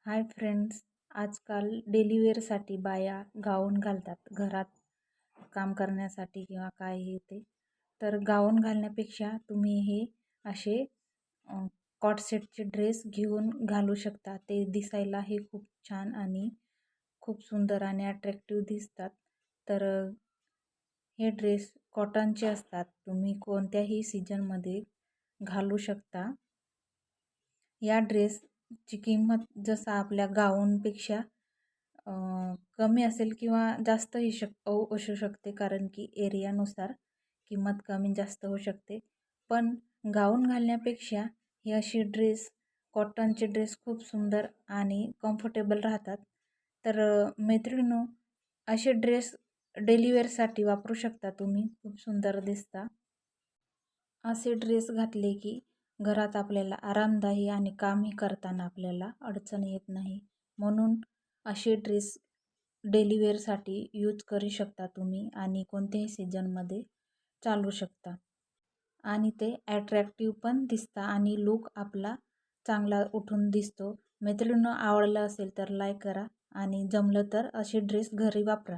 Hi friends. आजकाल daily वेअरसाठी बाया गाऊन घालतात घरात काम करण्यासाठी किंवा काय हे ते. तर गाऊन घालण्यापेक्षा तुम्ही हे असे कॉट सेटचे ड्रेस घेऊन घालू शकता. ते दिसायलाही खूप छान आणि खूप सुंदर आणि अट्रॅक्टिव्ह दिसतात. तर हे ड्रेस कॉटनचे असतात. तुम्ही कोणत्याही सीजनमध्ये घालू शकता. या ड्रेसची किंमत जसं आपल्या गाऊनपेक्षा कमी असेल किंवा जास्तही असू शकते, कारण की एरियानुसार किंमत कमी जास्त होऊ शकते. पण गाऊन घालण्यापेक्षा हे अशी कॉटनचे ड्रेस खूप सुंदर आणि कम्फर्टेबल राहतात. तर मैत्रिणींनो, असे ड्रेस डेली वेअरसाठी वापरू शकता तुम्ही, खूप सुंदर दिसता. असे ड्रेस घातले की घरात आपल्याला आरामदायी आणि कामही करताना आपल्याला अडचण येत नाही. म्हणून असे ड्रेस डेली वेअरसाठी यूज करू शकता तुम्ही आणि कोणत्याही सीजनमध्ये चालू शकता. आणि ते ॲट्रॅक्टिव्ह पण दिसता आणि लूक आपला चांगला उठून दिसतो. मैत्रिणींनो, आवडलं असेल तर लाईक करा आणि जमलं तर असे ड्रेस घरी वापरा.